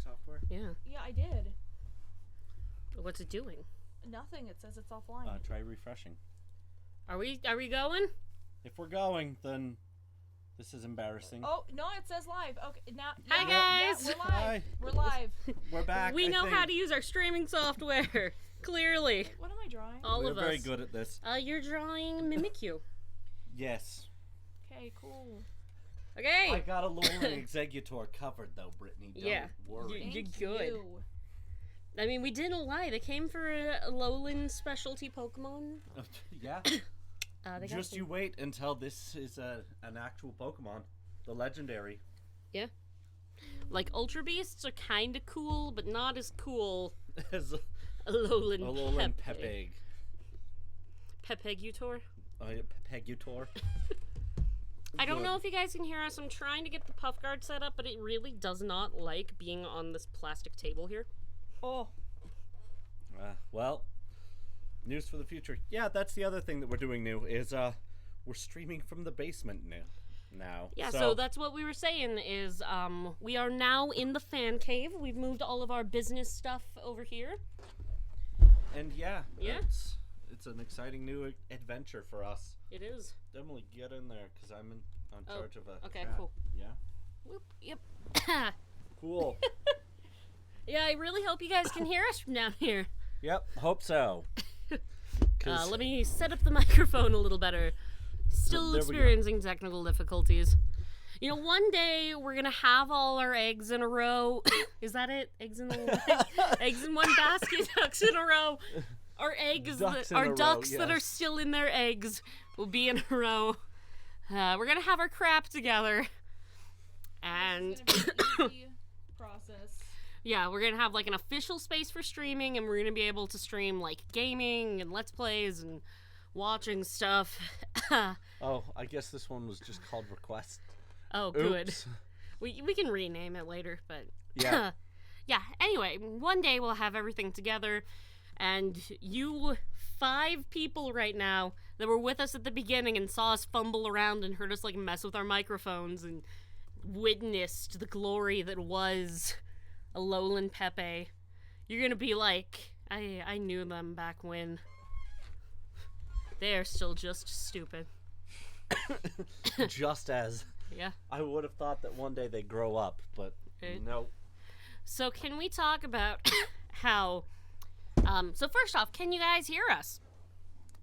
software? Yeah. Yeah, I did. What's it doing? Nothing. It says it's offline. Try refreshing. Are we going? If we're going, then this is embarrassing. Oh, no, it says live. Okay, now. Hi, yeah, guys. Yeah, we're live. Hi. We're live. We're back. We I know think. how to use our streaming software. Clearly. What am I drawing? All We're of us. very good at this. You're drawing Mimikyu. Yes. Okay, cool. Okay. I got a Alolan Executor covered, though, Brittany. Don't worry. You're Thank good. you. I mean, we didn't lie. They came for a Alolan specialty Pokemon. Yeah. They got Just some- you wait until this is an actual Pokemon. The legendary. Yeah. Like, Ultra Beasts are kind of cool, but not as cool As Alolan Alolan Pepe. Pepegutor? Oh, yeah, Pepegutor. I don't know if you guys can hear us. I'm trying to get the puff guard set up, but it really does not like being on this plastic table here. Oh. Well, news for the future. Yeah, that's the other thing that we're doing new is we're streaming from the basement now. Yeah, so that's what we were saying is we are now in the fan cave. We've moved all of our business stuff over here. And yeah, Yeah. it's an exciting new adventure for us. It is. Definitely get in there because I'm on charge of a okay, chat. cool. Yeah. Whoop, yep. Cool. Yeah, I really hope you guys can hear us from down here. Yep. Hope so. Let me set up the microphone a little better. Still There we go. experiencing technical difficulties. You know, one day we're gonna have all our eggs in a row. Is that it? Eggs in eggs in one basket, ducks in a row. Our eggs, Ducks in our a row, ducks that are yes. still in their eggs will be in a row. We're gonna have our crap together, and It's gonna be an easy process. yeah, we're gonna have like an official space for streaming, and we're gonna be able to stream like gaming and let's plays and watching stuff. Oh, I guess this one was just called Request. Oh, good. Oops. We can rename it later, but Yeah. yeah. Anyway, one day we'll have everything together, and you 5 people right now that were with us at the beginning and saw us fumble around and heard us like mess with our microphones and witnessed the glory that was Alolan Pepe. You're gonna be like, I knew them back when. They are still just stupid. Just as Yeah. I would have thought that one day they'd grow up, but Right. no. So can we talk about how... so first off, can you guys hear us?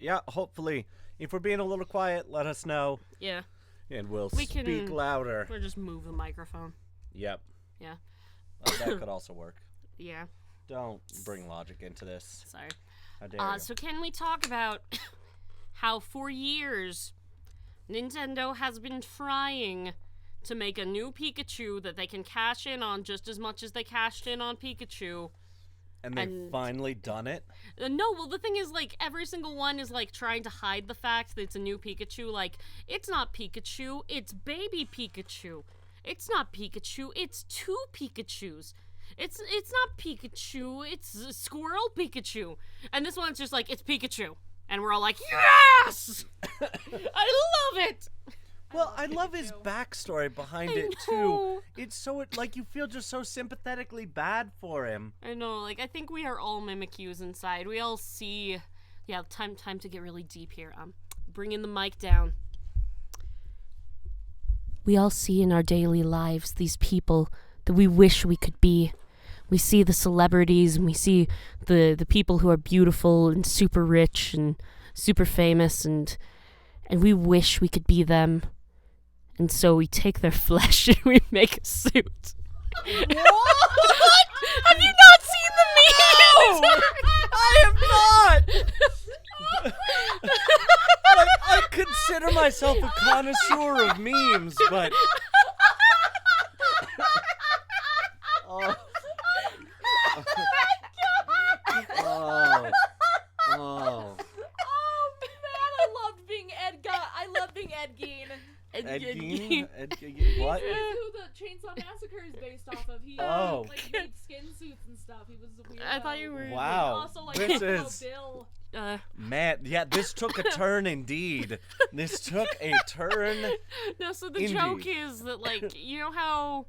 Yeah, hopefully. If we're being a little quiet, let us know, Yeah. and we'll We speak can- louder. Or just move the microphone. Yep. Yeah. That could also work. Yeah. Don't bring logic into this. Sorry. How dare you? So can we talk about how for years Nintendo has been trying to make a new Pikachu that they can cash in on just as much as they cashed in on Pikachu. And they've and- finally done it? No, well, the thing is, like, every single one is, like, trying to hide the fact that it's a new Pikachu. Like, it's not Pikachu, it's baby Pikachu. It's not Pikachu, it's 2 Pikachus. It's not Pikachu, it's Squirrel Pikachu. And this one's just like, it's Pikachu. And we're all like, yes! I love it! Well, I love his backstory behind I it, know. too. It's so, like, you feel just so sympathetically bad for him. I know, like, I think we are all Mimikyus inside. We all see... Yeah, time to get really deep here. Bring in the mic down. We all see in our daily lives these people that we wish we could be. We see the celebrities, and we see the people who are beautiful and super rich and super famous, and we wish we could be them. And so we take their flesh and we make a suit. What? Have you not seen the meme? No! I have not! Like, I consider myself a connoisseur of memes, but... Oh. Oh. Oh. Oh man, I loved being I love being Ed Gein. Ed Gein? What? Who the Chainsaw Massacre is based off of. He Oh. like made skin suits and stuff. He was a weirdo. I thought you were... Wow. Also like This Buffalo is... Bill. Man, yeah, this took a turn indeed. This took a turn. No, so the Indeed. joke is that, like, you know how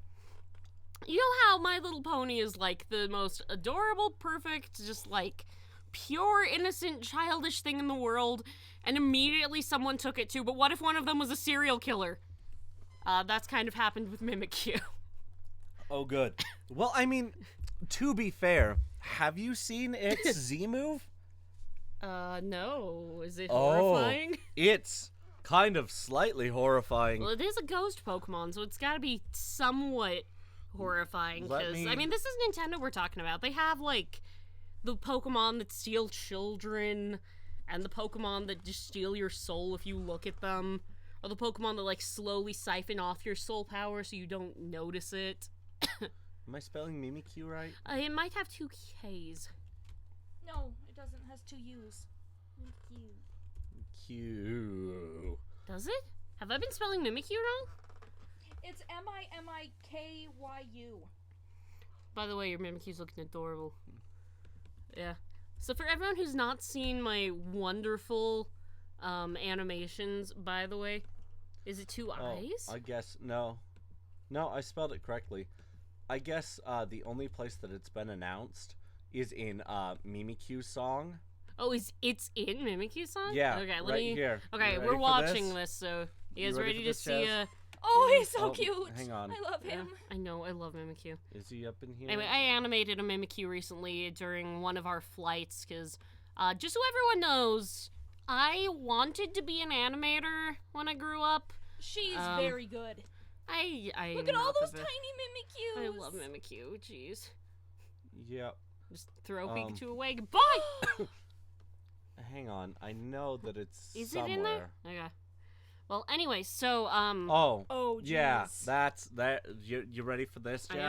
how My Little Pony is, like, the most adorable, perfect, just, like, pure, innocent, childish thing in the world, and immediately someone took it too. But what if one of them was a serial killer? That's kind of happened with Mimikyu. Oh, good. Well, I mean, to be fair, have you seen its Z move? No. Is it horrifying? It's kind of slightly horrifying. Well, it is a ghost Pokemon, so it's gotta be somewhat horrifying. Because, I mean, this is Nintendo we're talking about. They have, like, the Pokemon that steal children, and the Pokemon that just steal your soul if you look at them, or the Pokemon that, like, slowly siphon off your soul power so you don't notice it. Am I spelling Mimikyu right? It might have 2 Ks. No, it doesn't. It has 2 U's. Q. Does it? Have I been spelling Mimikyu wrong? It's Mimikyu. By the way, your Mimikyu's looking adorable. Yeah. So for everyone who's not seen my wonderful animations, by the way, is it 2 eyes? I guess, no. No, I spelled it correctly. I guess the only place that it's been announced is in Mimikyu's song. Oh, it's in Mimikyu's song? Yeah, Okay, here. Okay, You ready we're for watching this? so you guys You ready ready for to this, see Jazz? Oh, he's so Oh, cute. hang on. I love him. I know, I love Mimikyu. Is he up in here? Anyway, I animated a Mimikyu recently during one of our flights, because, just so everyone knows, I wanted to be an animator when I grew up. She's very good. I Look at all those tiny Mimikyus. I love Mimikyu, jeez. Yep. Just throw Pikachu away, goodbye! Hang on, I know that it's Is somewhere. it in there? Okay. Well, anyway, so, Oh, jeez. yeah, that's that. You ready for this, Jazz? I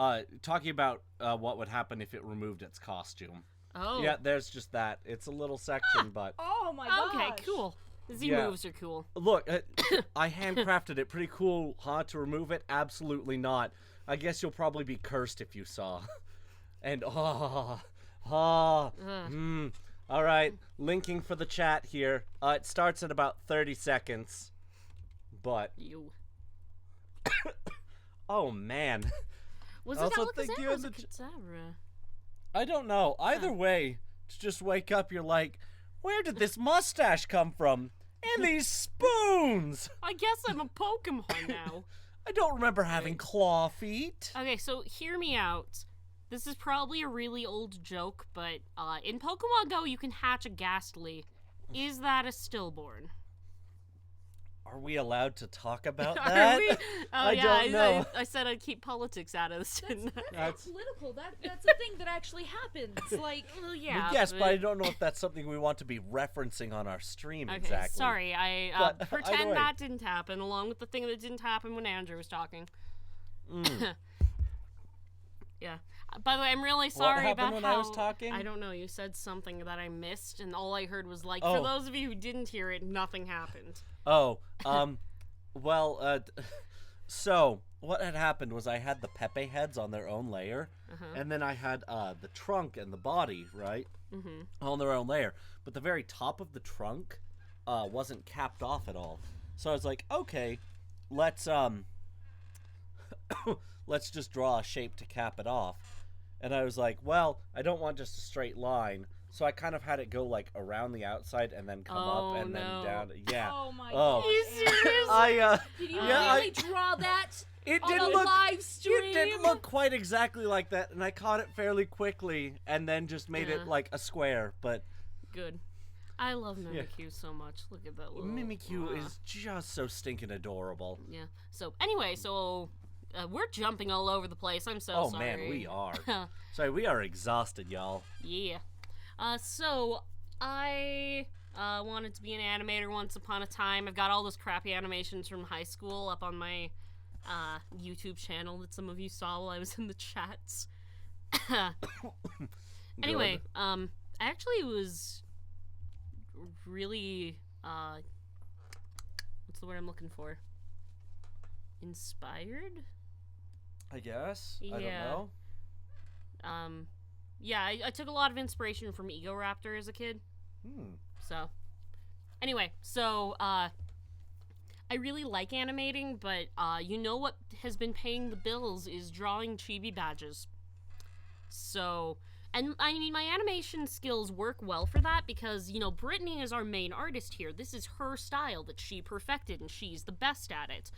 am ready. Talking about what would happen if it removed its costume. Oh. Yeah, there's just that. It's a little section, but Oh my gosh. Okay, cool. The Z Yeah. moves are cool. look, I handcrafted it. Pretty cool, huh? To remove it? Absolutely not. I guess you'll probably be cursed if you saw. And all right, linking for the chat here. It starts at about 30 seconds. But You. oh man, Was Also, it thank you Alakazam or in was the it Kitsavra? I don't know. Either way, to just wake up, you're like, where did this mustache come from? And these spoons. I guess I'm a Pokemon now. I don't remember having claw feet. Okay, so hear me out. This is probably a really old joke, but in Pokemon Go, you can hatch a Ghastly. Is that a stillborn? Are we allowed to talk about Are that? we? Oh, I yeah, don't know. I said I'd keep politics out of this, didn't I? That's- political. That's a thing that actually happens. Like, Well, yeah. yes, but I don't know if that's something we want to be referencing on our stream Okay, exactly. sorry. I But, either pretend way. that didn't happen, along with the thing that didn't happen when Andrew was talking. Yeah. By the way, I'm really sorry happened about when how I was talking? I don't know. You said something that I missed, and all I heard was like, Oh. for those of you who didn't hear it, nothing happened. Oh, well, so what had happened was I had the Pepe heads on their own layer, and then I had the trunk and the body, right, on their own layer. But the very top of the trunk wasn't capped off at all. So I was like, okay, let's let's just draw a shape to cap it off. And I was like, well, I don't want just a straight line. So I kind of had it go like around the outside and then come Oh, up and no. then down. Yeah. oh my Oh. gosh. Are you serious? Did you Yeah, really draw that It on didn't a look. live stream? It didn't look quite exactly like that, and I caught it fairly quickly, and then just made Yeah. it like a square. But Good. I love Mimikyu so much. Look at that little... Mimikyu is just so stinking adorable. Yeah. So, anyway, we're jumping all over the place. I'm so Oh sorry. man, we are. Sorry, we are exhausted, y'all. Yeah. So I wanted to be an animator once upon a time. I've got all those crappy animations from high school up on my YouTube channel that some of you saw while I was in the chats. Anyway, I actually was really what's the word I'm looking for? Inspired? I guess. I don't Yeah. know. Yeah, I took a lot of inspiration from Ego Raptor as a kid. So, anyway, I really like animating, but you know what has been paying the bills is drawing chibi badges. So, and I mean, my animation skills work well for that because, you know, Brittany is our main artist here. This is her style that she perfected, and she's the best at it.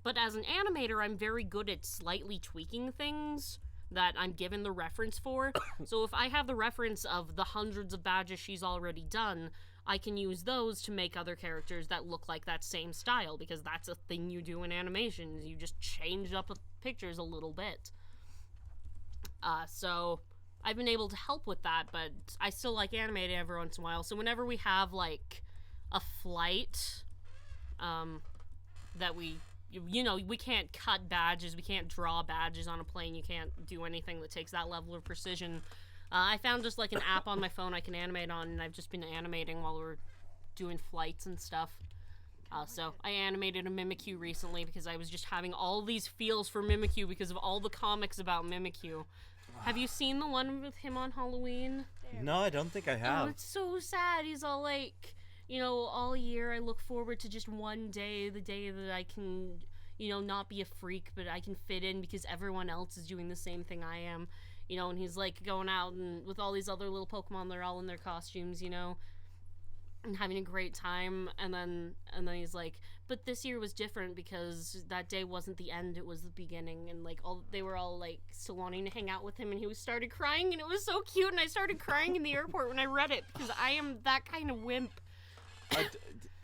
But as an animator, I'm very good at slightly tweaking things that I'm given the reference for. So if I have the reference of the hundreds of badges she's already done, I can use those to make other characters that look like that same style, because that's a thing you do in animations. You just change up pictures a little bit. So I've been able to help with that, but I still like animating every once in a while. So whenever we have, like, a flight, that we can't cut badges, we can't draw badges on a plane, you can't do anything that takes that level of precision. I found just, like, an app on my phone I can animate on, and I've just been animating while we're doing flights and stuff. So I animated a Mimikyu recently because I was just having all these feels for Mimikyu because of all the comics about Mimikyu. Have you seen the one with him on Halloween? No, I don't think I have. Oh, it's so sad. He's all like, you know, all year I look forward to just one day, the day that I can, you know, not be a freak, but I can fit in because everyone else is doing the same thing I am. You know, and he's like going out and with all these other little Pokemon, they're all in their costumes, you know, and having a great time. And then he's like, but this year was different because that day wasn't the end, it was the beginning. And like they were all like still wanting to hang out with him, and he started crying, and it was so cute. And I started crying in the airport when I read it because I am that kind of wimp.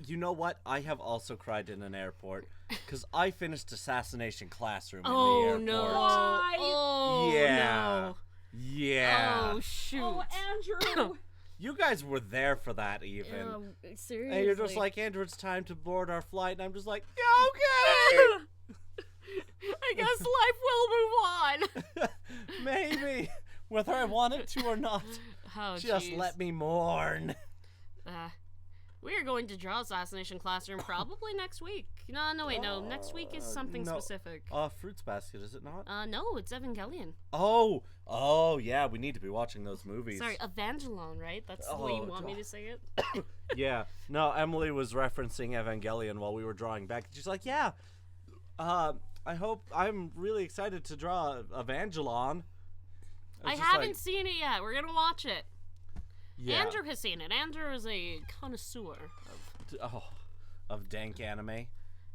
You know what? I have also cried in an airport because I finished Assassination Classroom in the Oh airport. no! Why? Oh Yeah. no! Yeah. Oh shoot! Oh, Andrew. You guys were there for that even. Seriously. And you're just like, Andrew, it's time to board our flight. And I'm just like, yeah, okay. I guess life will move on. Maybe. Whether I want it to or not. Oh, Just jeez. let me mourn. We are going to draw Assassination Classroom probably next week. No. Next week is something no. specific. Fruits Basket, is it not? No, it's Evangelion. Oh, yeah, we need to be watching those movies. Sorry, Evangelon, right? That's the way you want me to say it? Yeah. No, Emily was referencing Evangelion while we were drawing back. She's like, yeah, I'm really excited to draw Evangelon. I haven't seen it yet. We're going to watch it. Yeah. Andrew has seen it. Andrew is a connoisseur of dank anime.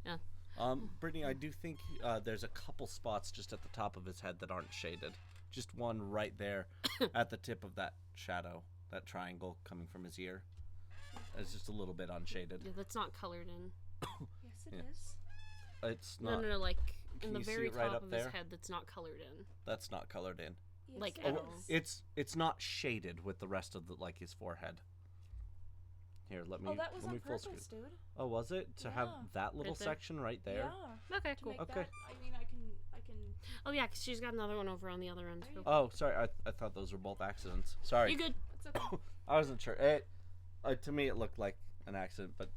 Yeah. Brittany, I do think there's a couple spots just at the top of his head that aren't shaded. Just one right there at the tip of that shadow, that triangle coming from his ear. It's just a little bit unshaded. Yeah, that's not colored in. Yes, it is. It's not. No, like in the you see very it right top up of there? his head that's not colored in. That's not colored in. Yes, Like, it at is. all. It's not shaded with the rest of his forehead. Here, let me. Oh, that was let on me full purpose, screen. dude. Oh, was it to have Yeah. that little Right there. section right there? Yeah. Okay, To cool. make Okay. that, I mean, I can. Oh yeah, because she's got another one over on the other end too. Oh, sorry. I thought those were both accidents. Sorry. You good? It's okay. I wasn't sure. To me, it looked like an accident, but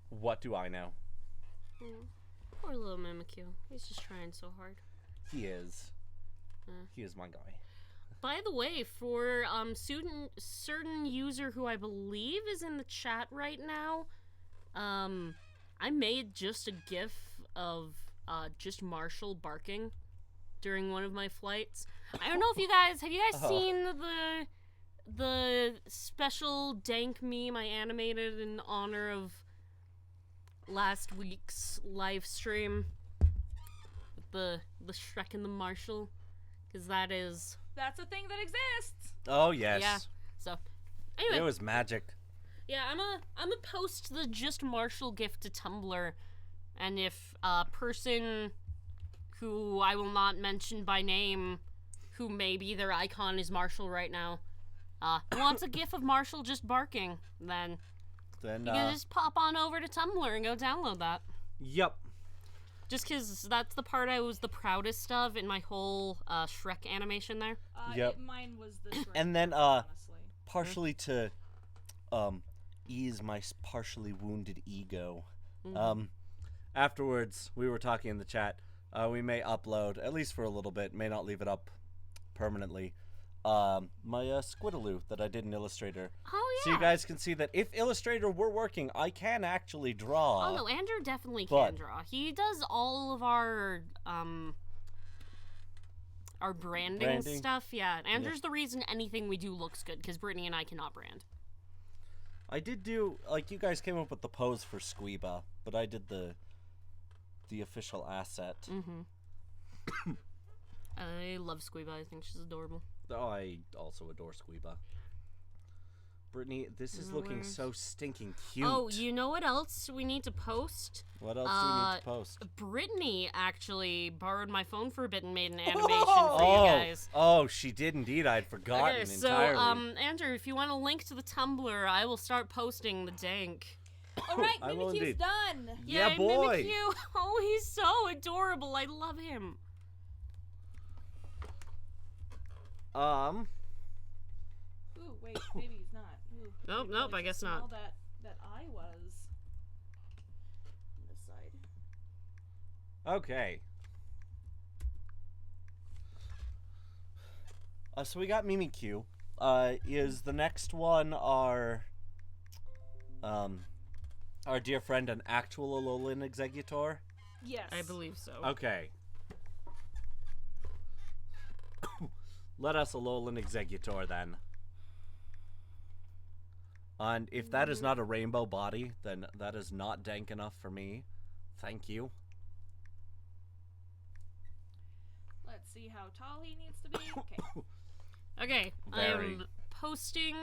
what do I know? Poor little Mimikyu. He's just trying so hard. He is. He is my guy. By the way, for certain user who I believe is in the chat right now, I made just a GIF of just Marshall barking during one of my flights. I don't know if you guys have seen the special dank meme I animated in honor of last week's live stream with the Shrek and the Marshall, because That's a thing that exists. Oh yes. yeah. So anyway, It was magic. yeah, I'm a post the just Marshall GIF to Tumblr, and if a person who I will not mention by name, who maybe their icon is Marshall right now, wants a GIF of Marshall just barking, then Then you can just pop on over to Tumblr and go download that. Yep. Just because that's the part I was the proudest of in my whole Shrek animation there. Yep. Mine was the Shrek And then honestly. partially to ease my partially wounded ego. Afterwards, we were talking in the chat. We may upload, at least for a little bit, may not leave it up permanently, my Squidaloo that I did in Illustrator. Oh, yeah. So you guys can see that if Illustrator were working, I can actually draw. Oh, no, Andrew definitely can draw. He does all of our branding stuff. Yeah, Andrew's the reason anything we do looks good, because Brittany and I cannot brand. I did do, like, you guys came up with the pose for Squeeba, but I did the official asset. Mm-hmm. I love Squeeba. I think she's adorable. Oh, I also adore Squeeba. Brittany, this is looking so stinking cute. Oh, you know what else we need to post? What else do we need to post? Brittany actually borrowed my phone for a bit and made an animation for you guys. Oh, she did indeed. I'd forgotten entirely. So, Andrew, if you want a link to the Tumblr, I will start posting the dank. All right, Mimikyu's done. Yeah, boy. Mimikyu. Oh, he's so adorable. I love him. Ooh, wait, maybe he's not. Ooh, Nope, I guess not. That I was. On this side. Okay. So we got Mimikyu. Is the next one our dear friend an actual Alolan Executor? Yes. I believe so. Okay. Let us Alolan Executor then. And if that is not a rainbow body, then that is not dank enough for me. Thank you. Let's see how tall he needs to be. Okay. Okay, I am posting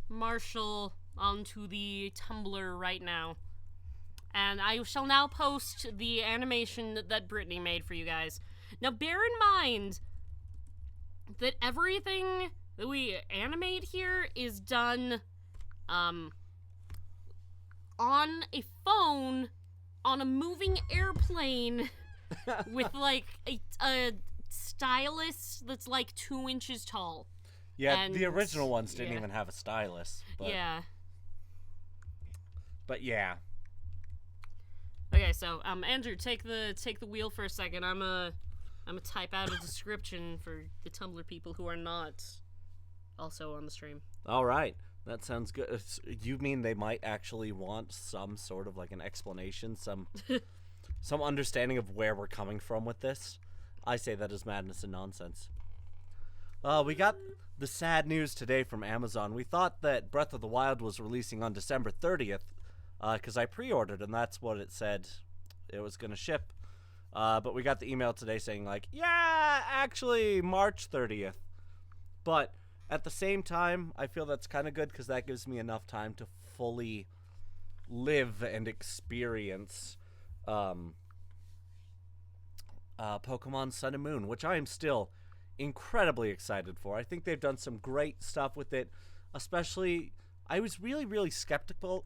Marshall onto the Tumblr right now. And I shall now post the animation that Brittany made for you guys. Now, bear in mind that everything that we animate here is done on a phone on a moving airplane with like a stylus that's like 2 inches tall. Yeah, and the original ones didn't even have a stylus. But, yeah. But yeah. Okay, so Andrew, take the wheel for a second. I'm gonna type out a description for the Tumblr people who are not also on the stream. All right. That sounds good. You mean they might actually want some sort of like an explanation, some understanding of where we're coming from with this? I say that is madness and nonsense. We got the sad news today from Amazon. We thought that Breath of the Wild was releasing on December 30th, because I pre-ordered, and that's what it said it was going to ship. But we got the email today saying, like, yeah, actually, March 30th. But at the same time, I feel that's kind of good because that gives me enough time to fully live and experience Pokemon Sun and Moon, which I am still incredibly excited for. I think they've done some great stuff with it, especially I was really, really skeptical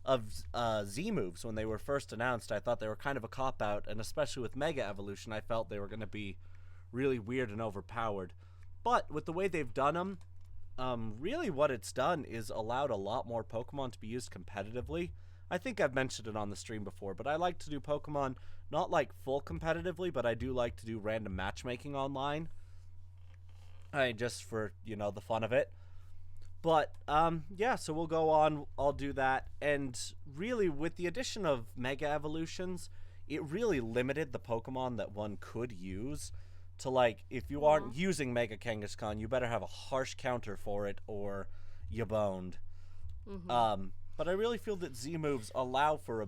of Z moves when they were first announced. I thought they were kind of a cop-out, and especially with Mega Evolution, I felt they were going to be really weird and overpowered. But with the way they've done them, really what it's done is allowed a lot more Pokemon to be used competitively. I think I've mentioned it on the stream before, but I like to do Pokemon not like full competitively, but I do like to do random matchmaking online. Just for, the fun of it. But, yeah, so we'll go on, I'll do that, and really, with the addition of Mega Evolutions, it really limited the Pokemon that one could use to, like, if you aren't using Mega Kangaskhan, you better have a harsh counter for it, or you boned. But I really feel that Z-moves allow for a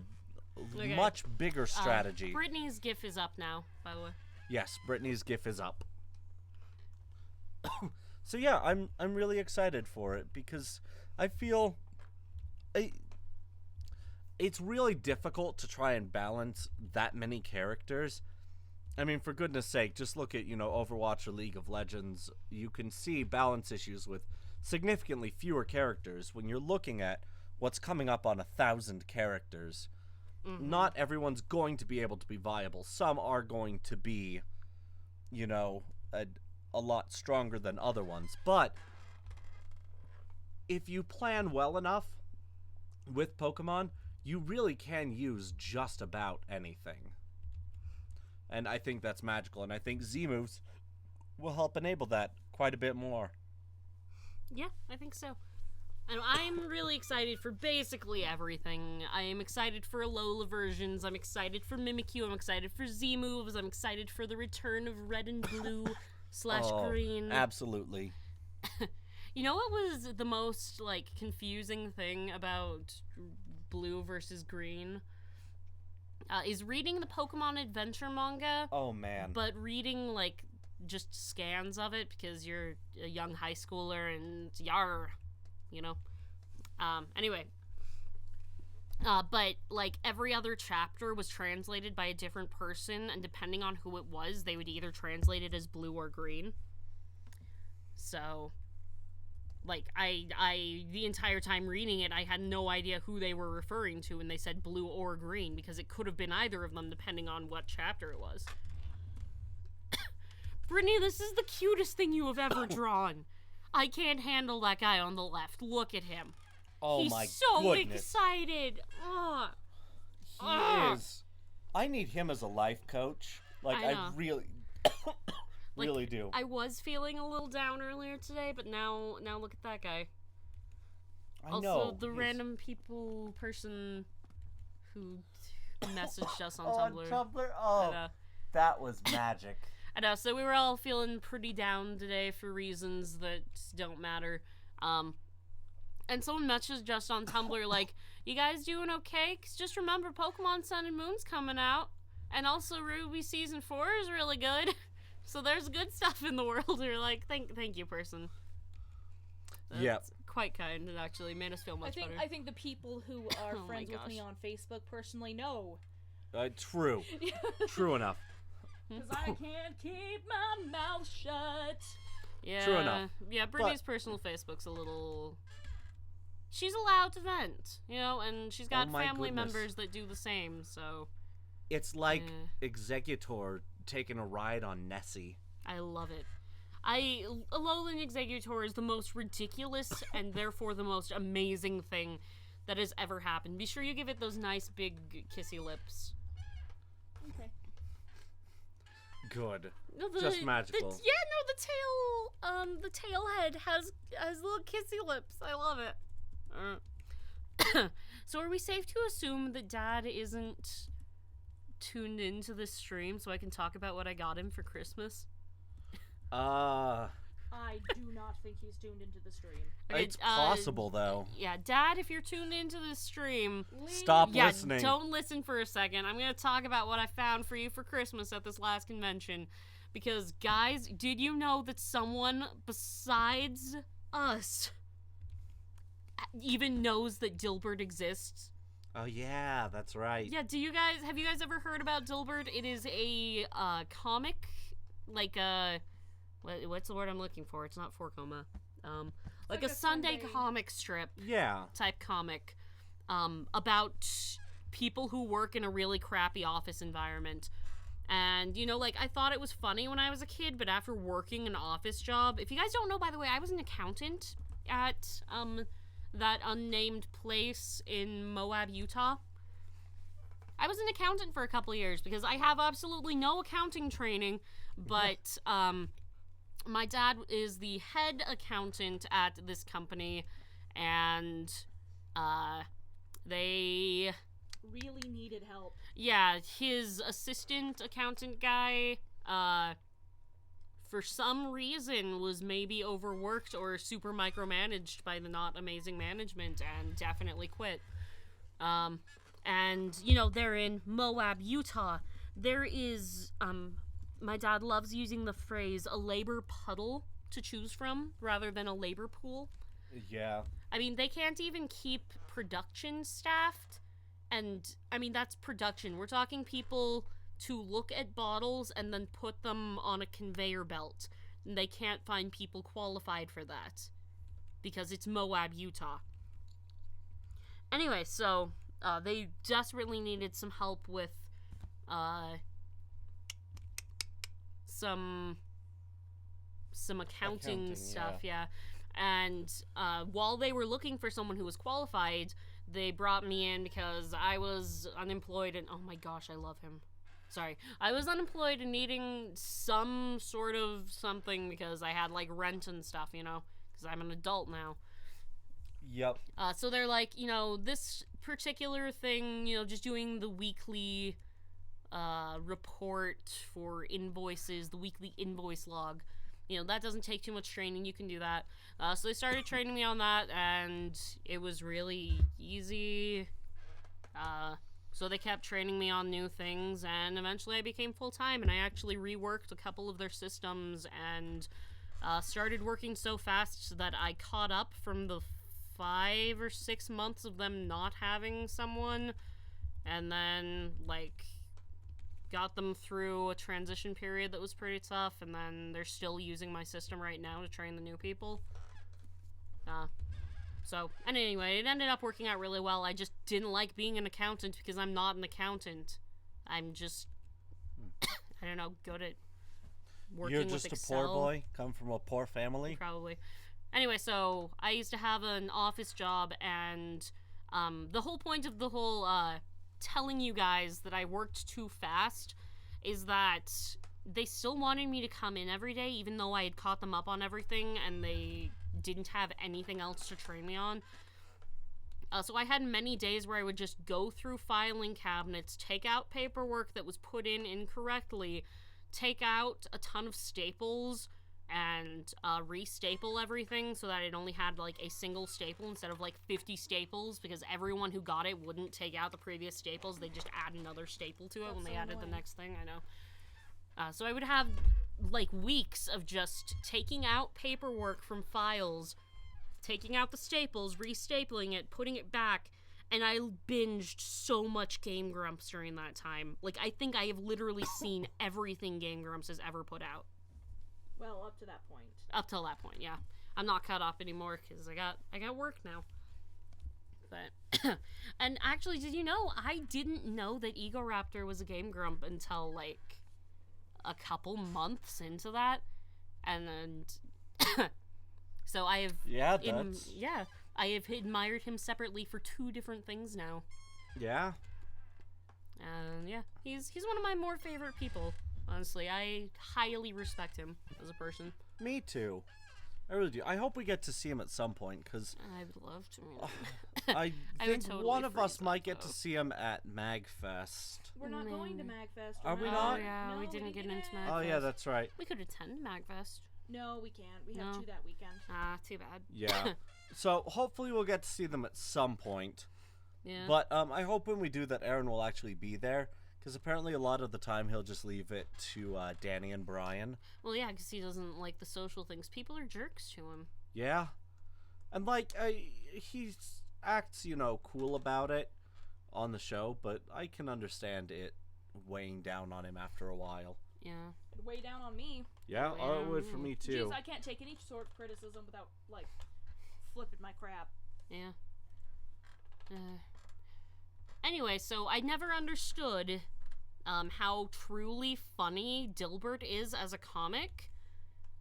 much bigger strategy. Brittany's GIF is up now, by the way. Yes, Brittany's GIF is up. So yeah, I'm really excited for it because I feel it's really difficult to try and balance that many characters. I mean, for goodness sake, just look at, Overwatch or League of Legends. You can see balance issues with significantly fewer characters when you're looking at what's coming up on 1,000 characters. Not everyone's going to be able to be viable. Some are going to be, a lot stronger than other ones. But if you plan well enough with Pokemon, you really can use just about anything. And I think that's magical. And I think Z-moves will help enable that quite a bit more. Yeah, I think so. And I'm really excited for basically everything. I am excited for Alola versions. I'm excited for Mimikyu. I'm excited for Z moves. I'm excited for the return of red and blue / green. Absolutely. You know what was the most, like, confusing thing about blue versus green? Is reading the Pokemon Adventure manga. Oh, man. But reading, like, just scans of it because you're a young high schooler and yar, you know? Anyway. But, like, every other chapter was translated by a different person, and depending on who it was, they would either translate it as blue or green. So, like, I the entire time reading it, I had no idea who they were referring to when they said blue or green, because it could have been either of them depending on what chapter it was. Brittany, this is the cutest thing you have ever drawn. I can't handle that guy on the left. Look at him. Oh, He's my so goodness. excited. He is. I need him as a life coach. Like, I I know. really, really do. I was feeling a little down earlier today, but now look at that guy. I Also, know. the random person who messaged us on On Tumblr. Tumblr? I Oh, know. that was magic. I know, so we were all feeling pretty down today for reasons that don't matter. And someone messaged us on Tumblr like, you guys doing okay? 'Cause just remember, Pokemon Sun and Moon's coming out. And also Ruby Season 4 is really good. So there's good stuff in the world. We're like, thank you, person. That's Yep. quite kind. It actually made us feel much better. I think the people who are Oh my friends with gosh. me on Facebook personally know. True. True enough. Because I can't keep my mouth shut. Yeah. True enough. Yeah, Brittany's personal Facebook's a little... She's allowed to vent, you know, and she's got my family goodness. members that do the same, so... It's like Yeah. Executor taking a ride on Nessie. I love it. Alolan Executor is the most ridiculous and therefore the most amazing thing that has ever happened. Be sure you give it those nice big kissy lips. Okay. Good. No, Just magical. The tail head has little kissy lips. I love it. So are we safe to assume that Dad isn't tuned into this stream so I can talk about what I got him for Christmas? I do not think he's tuned into the stream. Okay, It's possible, though. Yeah, Dad, if you're tuned into this stream, Stop yeah, listening. don't listen for a second. I'm going to talk about what I found for you for Christmas at this last convention. Because, guys, did you know that someone besides us even knows that Dilbert exists? Oh, yeah, that's right. Yeah, have you guys ever heard about Dilbert? It is a comic, like a... What's the word I'm looking for? It's not 4 coma. Like a Sunday comic strip Yeah. type comic about people who work in a really crappy office environment. And, you know, like, I thought it was funny when I was a kid, but after working an office job... If you guys don't know, by the way, I was an accountant at that unnamed place in Moab, Utah. I was an accountant for a couple of years because I have absolutely no accounting training, but... my dad is the head accountant at this company, and they Really needed help. yeah, his assistant accountant guy for some reason was maybe overworked or super micromanaged by the not amazing management and definitely quit. And you know, they're in Moab, Utah. There is my dad loves using the phrase a labor puddle to choose from rather than a labor pool. Yeah. I mean, they can't even keep production staffed. And, I mean, that's production. We're talking people to look at bottles and then put them on a conveyor belt. And they can't find people qualified for that. Because it's Moab, Utah. Anyway, so, they desperately needed some help with, some accounting stuff, yeah. And while they were looking for someone who was qualified, they brought me in because I was unemployed, and oh my gosh, I love him. Sorry. I was unemployed and needing some sort of something because I had, like, rent and stuff, you know? Because I'm an adult now. Yep. So they're like, you know, this particular thing, you know, just doing the weekly report for invoices, the weekly invoice log. You know, that doesn't take too much training. You can do that. So they started training me on that, and it was really easy. So they kept training me on new things, and eventually I became full-time, and I actually reworked a couple of their systems and started working so fast that I caught up from the 5 or 6 months of them not having someone, and then, like, got them through a transition period that was pretty tough, and then they're still using my system right now to train the new people. And anyway, it ended up working out really well. I just didn't like being an accountant because I'm not an accountant. I'm just, I don't know, good at working with Excel. You're just a poor boy, come from a poor family? Probably. Anyway, so I used to have an office job, and the whole point of the whole telling you guys that I worked too fast is that they still wanted me to come in every day, even though I had caught them up on everything and they didn't have anything else to train me on. So I had many days where I would just go through filing cabinets, take out paperwork that was put in incorrectly, take out a ton of staples, and restaple everything so that it only had, like, a single staple instead of, like, 50 staples, because everyone who got it wouldn't take out the previous staples. They just add another staple to it when they added the next thing. I know. So I would have, like, weeks of just taking out paperwork from files, taking out the staples, restapling it, putting it back, and I binged so much Game Grumps during that time. Like, I think I have literally seen everything Game Grumps has ever put out. Well, up to that point. Up till that point, yeah. I'm not caught up anymore because I got work now. But and actually, did you know I didn't know that Egoraptor was a Game Grump until, like, a couple months into that, and then so I have I have admired him separately for 2 different things now. Yeah. Yeah, he's one of my more favorite people. Honestly, I highly respect him as a person. Me too. I really do. I hope we get to see him at some point, because I would love to. I think totally one of us might get though. to see him at MagFest. We're not going to MagFest. Are we Oh, not? yeah, No, we didn't get into it. MagFest. Oh yeah, that's right. We could attend MagFest. No, we can't. We have No. 2 that weekend. Too bad. Yeah. So hopefully we'll get to see them at some point. Yeah. But I hope when we do that, Aaron will actually be there. Because apparently a lot of the time he'll just leave it to Danny and Brian. Well, yeah, because he doesn't like the social things. People are jerks to him. Yeah. And, like, he acts, you know, cool about it on the show, but I can understand it weighing down on him after a while. Yeah. It'd weigh down on me. Yeah, Yeah. it would for me, too. Jeez, I can't take any sort of criticism without, like, flipping my crap. Yeah. Anyway, so I never understood how truly funny Dilbert is as a comic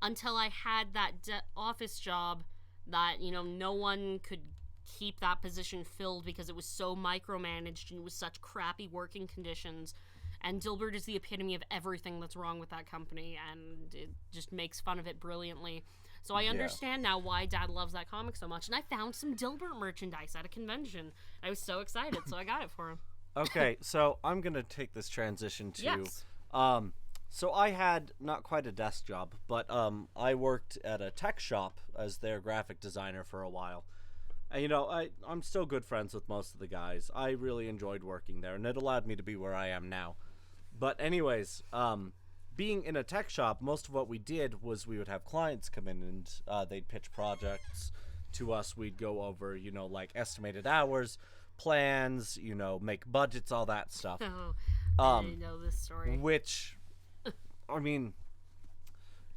until I had that office job that, you know, no one could keep that position filled because it was so micromanaged and it was such crappy working conditions. And Dilbert is the epitome of everything that's wrong with that company, and it just makes fun of it brilliantly. So I understand now why Dad loves that comic so much. And I found some Dilbert merchandise at a convention. I was so excited, so I got it for him. Okay, so I'm going to take this transition to... Yes. So I had not quite a desk job, but I worked at a tech shop as their graphic designer for a while. And, you know, I'm still good friends with most of the guys. I really enjoyed working there, and it allowed me to be where I am now. But anyways, being in a tech shop, most of what we did was we would have clients come in and they'd pitch projects to us. We'd go over, you know, like estimated hours, plans, you know, make budgets, all that stuff. Oh, I know this story. Which, I mean,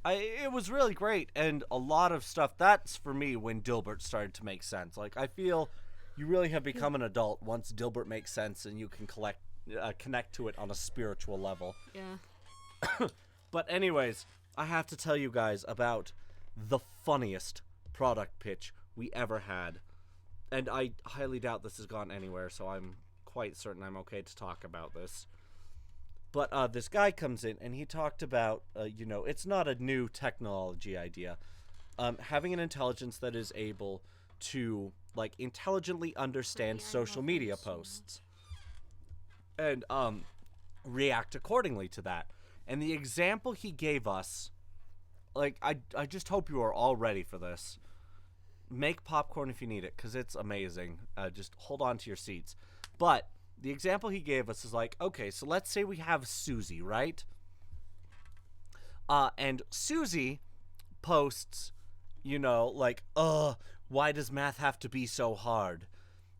it was really great, and a lot of stuff. That's for me when Dilbert started to make sense. Like, I feel you really have become an adult once Dilbert makes sense and you can connect to it on a spiritual level. Yeah. But anyways, I have to tell you guys about the funniest product pitch we ever had. And I highly doubt this has gone anywhere, so I'm quite certain I'm okay to talk about this. But this guy comes in, and he talked about, it's not a new technology idea. Having an intelligence that is able to, like, intelligently understand social media posts. And, react accordingly to that. And the example he gave us, like, I just hope you are all ready for this. Make popcorn if you need it, because it's amazing. Just hold on to your seats. But the example he gave us is like, okay, so let's say we have Susie, right? And Susie posts, like, why does math have to be so hard?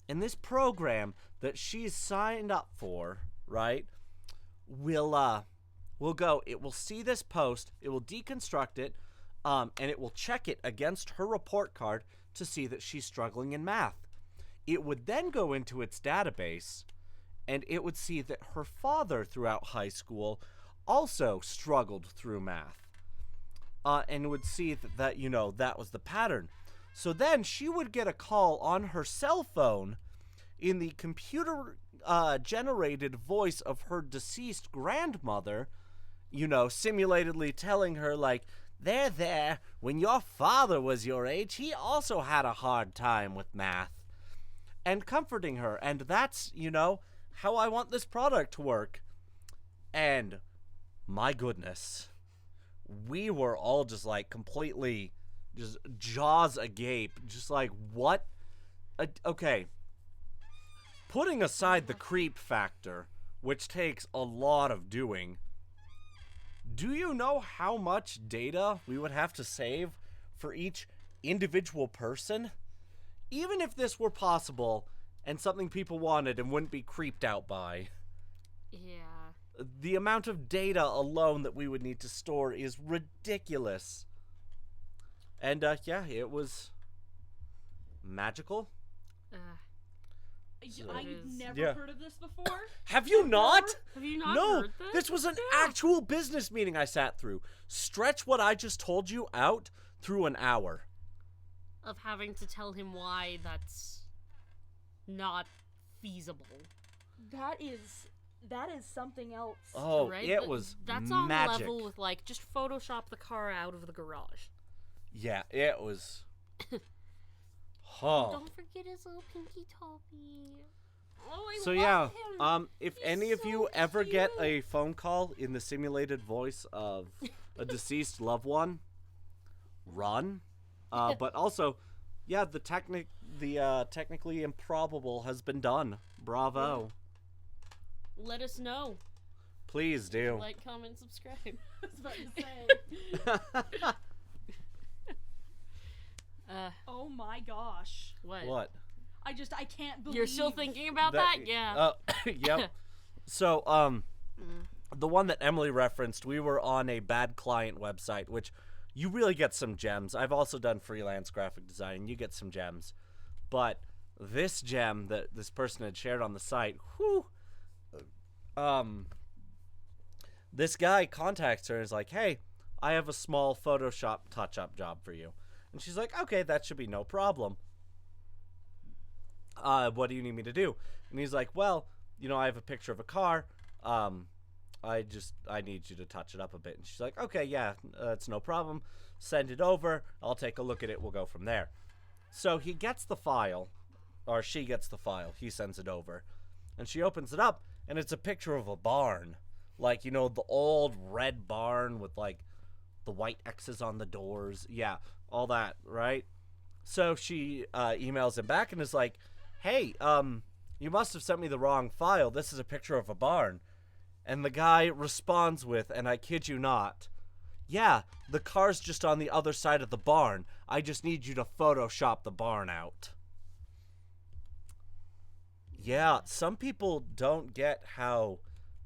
And this program that she's signed up for, right, will go, it will see this post, it will deconstruct it, and it will check it against her report card to see that she's struggling in math. It would then go into its database, and it would see that her father throughout high school also struggled through math. And would see that that was the pattern. So then she would get a call on her cell phone in the computer generated voice of her deceased grandmother, simulatedly telling her, like, there, when your father was your age, he also had a hard time with math. And comforting her. And that's, how I want this product to work. And, my goodness, we were all just, like, completely, just jaws agape. Just like, what? Okay. Putting aside the creep factor, which takes a lot of doing, do you know how much data we would have to save for each individual person? Even if this were possible and something people wanted and wouldn't be creeped out by. Yeah. The amount of data alone that we would need to store is ridiculous. And, it was magical. I've never heard of this before. Have you not? Have you not No, heard this? This was an actual business meeting I sat through. Stretch what I just told you out through an hour. Of having to tell him why that's not feasible. That is something else. Oh, right? It was That's magic. on level with, like, just Photoshop the car out of the garage. Yeah, it was... Huh. Don't forget his little pinky toppy. Oh, I So love yeah, him. if He's any of so you ever get cute. a phone call in the simulated voice of a deceased loved one, run. But also, yeah, the technically improbable has been done. Bravo. Let us know. Please do. Like, comment, subscribe. I was about to say. Oh my gosh. What? What? I can't believe. You're still thinking about that? Yeah. Yep. So, the one that Emily referenced, we were on a bad client website, which you really get some gems. I've also done freelance graphic design. You get some gems. But this gem that this person had shared on the site, this guy contacts her and is like, hey, I have a small Photoshop touch-up job for you. And she's like, okay, that should be no problem. What do you need me to do? And he's like, well, I have a picture of a car. I need you to touch it up a bit. And she's like, okay, yeah, it's no problem. Send it over. I'll take a look at it. We'll go from there. So he gets the file, or she gets the file. He sends it over. And she opens it up, and it's a picture of a barn. Like, the old red barn with, like, the white X's on the doors. Yeah, all that, right? So she emails him back and is like, hey, you must have sent me the wrong file. This is a picture of a barn. And the guy responds with, and I kid you not, yeah, the car's just on the other side of the barn. I just need you to Photoshop the barn out. Yeah, some people don't get how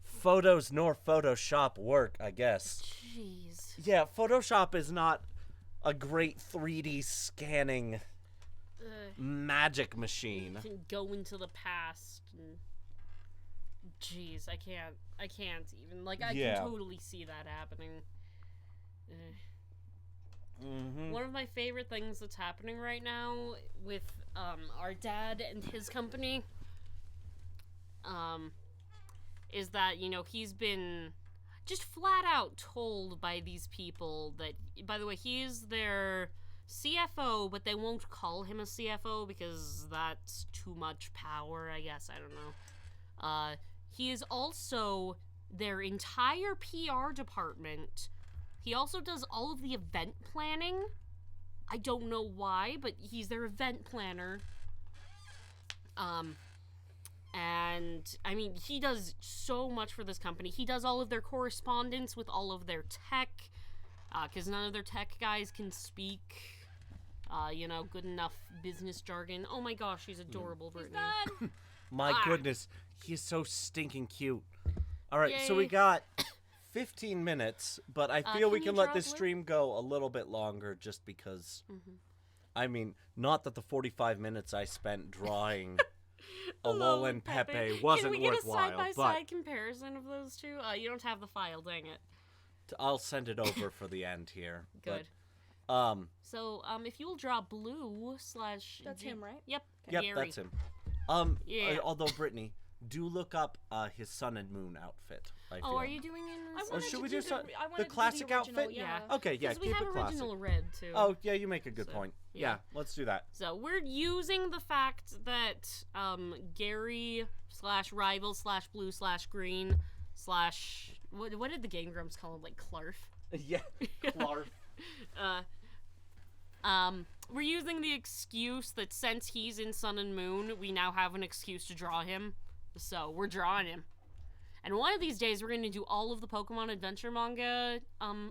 photos nor Photoshop work, I guess. Jeez. Yeah, Photoshop is not a great 3D scanning magic machine. Can go into the past and... Jeez, I can't even. Like, I can totally see that happening. One of my favorite things that's happening right now with our dad and his company, is that, you know, he's been just flat out told by these people that, by the way, he is their CFO, but they won't call him a CFO because that's too much power, I guess. I don't know. He is also their entire PR department. He also does all of the event planning. I don't know why, but he's their event planner. And, I mean, he does so much for this company. He does all of their correspondence with all of their tech, because none of their tech guys can speak, you know, good enough business jargon. Oh my gosh, she's adorable, Brittany. My goodness, he's so stinking cute. All right, Yay. so we got 15 minutes, but I feel we can can you let draw this blue? stream go a little bit longer just because, I mean, not that the 45 minutes I spent drawing Alola and Pepe wasn't Can we get a worthwhile, side-by-side comparison of those two? You don't have the file, dang it. but I'll send it over for the end here. Good. But, So, if you'll draw blue slash... That's him, right? Yep. yep, Gary. that's him. Yeah. Although, Brittany, do look up his sun and moon outfit. I feel. Oh, are you doing it in I the... wanted should to we do do some- I wanted the to do classic original, outfit? Yeah. Okay, yeah, Because we keep have it classic. original red, too. Oh, yeah, you make a good So, point. yeah. Yeah, let's do that. So we're using the fact that Gary slash rival slash blue slash green slash what did the Game Grumps call him, like Clarf? Yeah, Clark. We're using the excuse that since he's in Sun and Moon, we now have an excuse to draw him. So we're drawing him. And one of these days we're going to do all of the Pokemon Adventure manga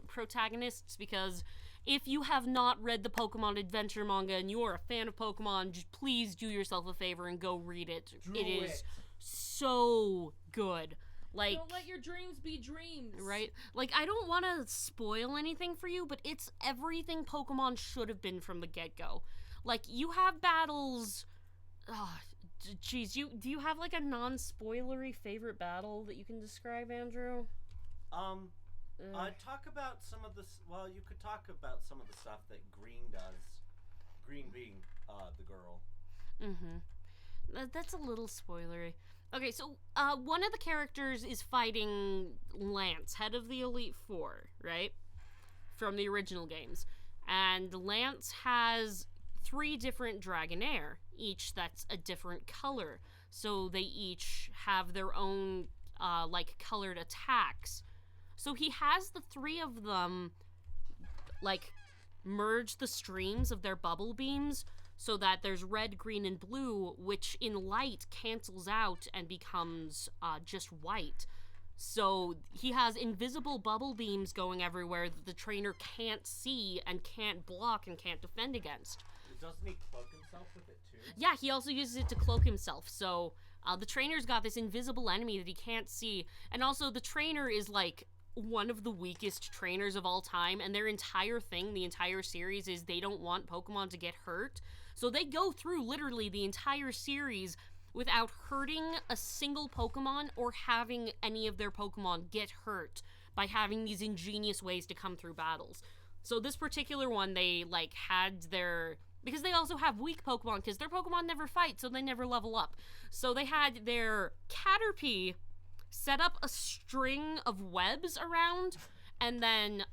protagonists, because if you have not read the Pokemon Adventure manga and you are a fan of Pokemon, just please do yourself a favor and go read it. It is so good. Like, Don't let your dreams be dreams. right? Like, I don't want to spoil anything for you, but it's everything Pokemon should have been from the get-go. Like, you have battles... Jeez, do you have, like, a non-spoilery favorite battle that you can describe, Andrew? Talk about some of the... Well, you could talk about some of the stuff that Green does. Green being the girl. That's a little spoilery. Okay, so one of the characters is fighting Lance, head of the Elite Four, right? From the original games. And Lance has 3 different Dragonair, each that's a different color. So they each have their own, like, colored attacks. So he has the 3 of them, like, merge the streams of their bubble beams so that there's red, green, and blue, which in light cancels out and becomes just white. So he has invisible bubble beams going everywhere that the trainer can't see and can't block and can't defend against. Doesn't he cloak himself with it too? Yeah, he also uses it to cloak himself. So the trainer's got this invisible enemy that he can't see. And also the trainer is like one of the weakest trainers of all time, and their entire thing, the entire series, is they don't want Pokemon to get hurt. So they go through literally the entire series without hurting a single Pokemon or having any of their Pokemon get hurt by having these ingenious ways to come through battles. So this particular one, they like had their... Because they also have weak Pokemon, because their Pokemon never fight, so they never level up. So they had their Caterpie set up a string of webs around, and then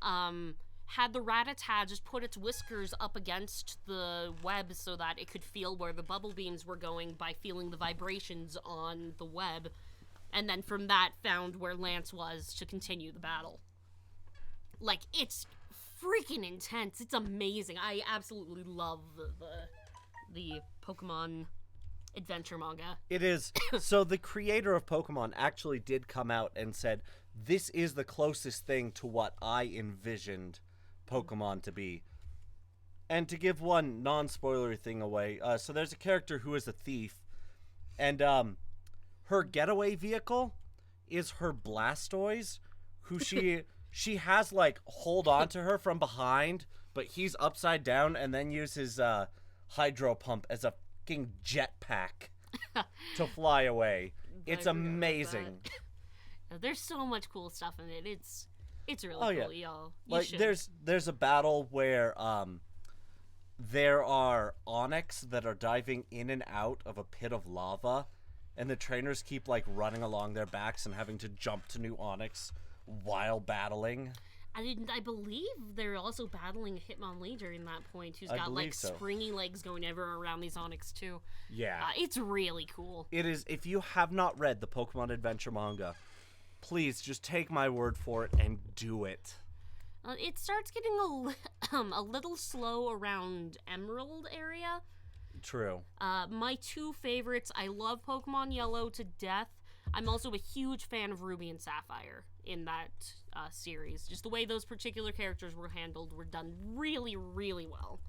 had the Rattata just put its whiskers up against the web so that it could feel where the bubble beams were going by feeling the vibrations on the web, and then from that found where Lance was to continue the battle. Like, it's freaking intense. It's amazing. I absolutely love the Pokemon Adventure manga. It is. So the creator of Pokemon actually did come out and said, this is the closest thing to what I envisioned Pokemon to be. And to give one non-spoilery thing away, so there's a character who is a thief, and her getaway vehicle is her Blastoise, who she has, like, hold on to her from behind, but he's upside down and then uses Hydro Pump as a fucking jetpack to fly away. It's amazing. There's so much cool stuff in it. It's really cool, y'all. Like, there's a battle where there are Onyx that are diving in and out of a pit of lava, and the trainers keep like running along their backs and having to jump to new Onyx while battling. I believe they're also battling Hitmonlee during that point, who's got like so. springy legs going everywhere around these Onyx too. Yeah. It's really cool. It is. If you have not read the Pokemon Adventure manga, please just take my word for it and do it. It starts getting a little slow around Emerald area. True. My two favorites, I love Pokemon Yellow to death. I'm also a huge fan of Ruby and Sapphire in that series. Just the way those particular characters were handled were done really, really well.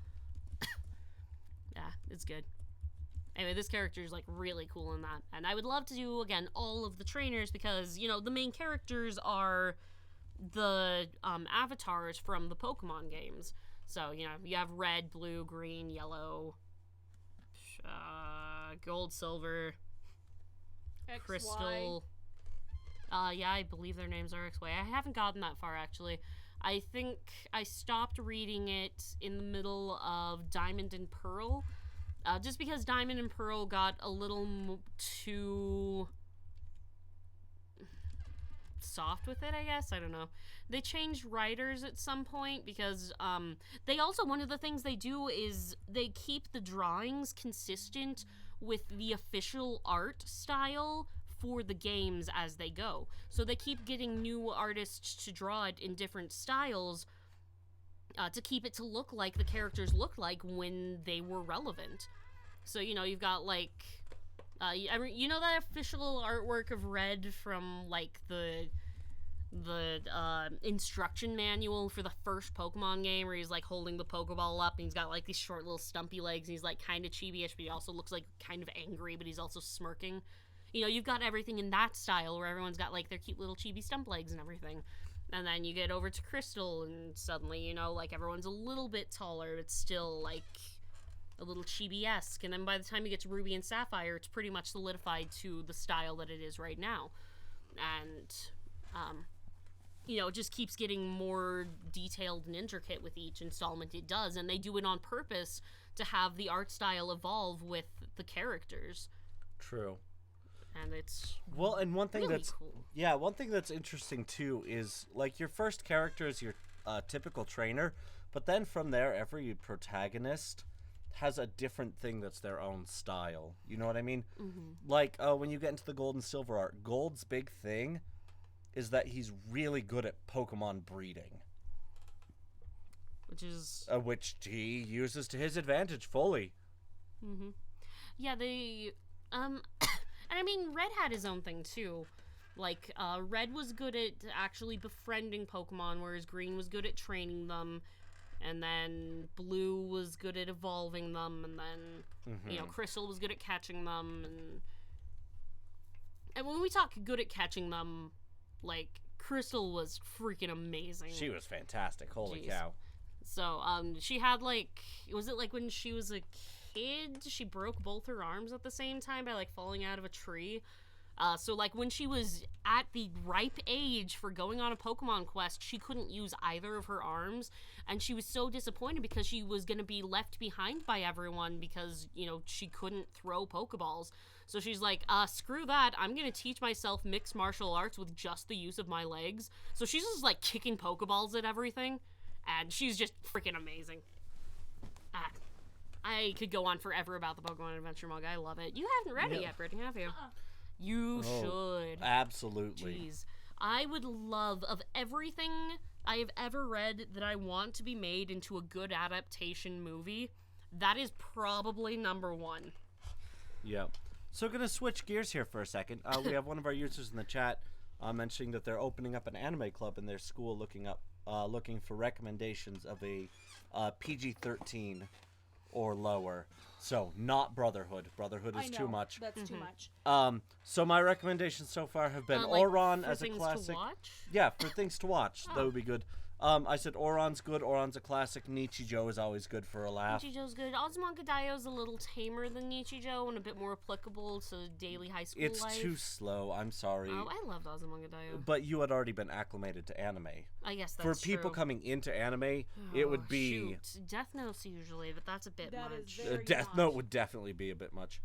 Yeah, it's good. Anyway, this character is like really cool in that. And I would love to do, again, all of the trainers because, you know, the main characters are the avatars from the Pokemon games. So, you know, you have red, blue, green, yellow, gold, silver, XY. crystal. Yeah, I believe their names are XY. I haven't gotten that far, actually. I think I stopped reading it in the middle of Diamond and Pearl. Just because Diamond and Pearl got a little too soft with it, I guess. I don't know. They changed writers at some point because they also, one of the things they do is they keep the drawings consistent with the official art style for the games as they go. So they keep getting new artists to draw it in different styles to keep it to look like the characters looked like when they were relevant. So, you know, you've got like you know that official artwork of Red from like the instruction manual for the first Pokemon game where he's like holding the Pokeball up and he's got like these short little stumpy legs and he's like kind of chibi-ish, but he also looks like kind of angry, but he's also smirking. You know, you've got everything in that style where everyone's got like their cute little chibi stump legs and everything. And then you get over to Crystal and suddenly, you know, like everyone's a little bit taller, but still like a little chibi-esque. And then by the time you get to Ruby and Sapphire, it's pretty much solidified to the style that it is right now. And, you know, it just keeps getting more detailed and intricate with each installment it does. And they do it on purpose to have the art style evolve with the characters. True. And it's well, and one thing really that's cool. Yeah, one thing that's interesting too is like your first character is your typical trainer, but then from there every protagonist has a different thing that's their own style. You know what I mean? Mm-hmm. Like when you get into the Gold and Silver art, Gold's big thing is that he's really good at Pokemon breeding, which he uses to his advantage fully. Mm-hmm. Yeah, they and I mean, Red had his own thing, too. Like, Red was good at actually befriending Pokemon, whereas Green was good at training them. And then Blue was good at evolving them. And then, you know, Crystal was good at catching them. And when we talk good at catching them, like, Crystal was freaking amazing. She was fantastic. Holy cow. So, she had, like, was it like when she was a kid, she broke both her arms at the same time by like falling out of a tree. So like when she was at the ripe age for going on a Pokemon quest, she couldn't use either of her arms, and she was so disappointed because she was going to be left behind by everyone because, you know, she couldn't throw Pokeballs. So she's like, screw that, I'm going to teach myself mixed martial arts with just the use of my legs. So she's just like kicking Pokeballs at everything, and she's just freaking amazing. I could go on forever about the Pokemon Adventure manga. I love it. You haven't read it yet, Brittany, have you? You should. Absolutely. Jeez. I would love, of everything I have ever read that I want to be made into a good adaptation movie, that is probably number one. Yep. So gonna switch gears here for a second. We have one of our users in the chat mentioning that they're opening up an anime club in their school looking for recommendations of a PG-13 or lower. So not Brotherhood. Brotherhood is too much. That's too much. So my recommendations so far have been like Oron for as a things classic. to watch? Yeah, for things to watch. That would be good. I said Oron's good. Oron's a classic. Nichijou is always good for a laugh. Nichijou's good. Ozumangadaiyo's a little tamer than Nichijou and a bit more applicable to daily high school life. It's too slow. I'm sorry. Oh, I loved Ozumangadaiyo. But you had already been acclimated to anime. I guess that's For people true. coming into anime, it would be... Shoot. Death Note's usually, but that's a bit much. Is very Death much. Note would definitely be a bit much.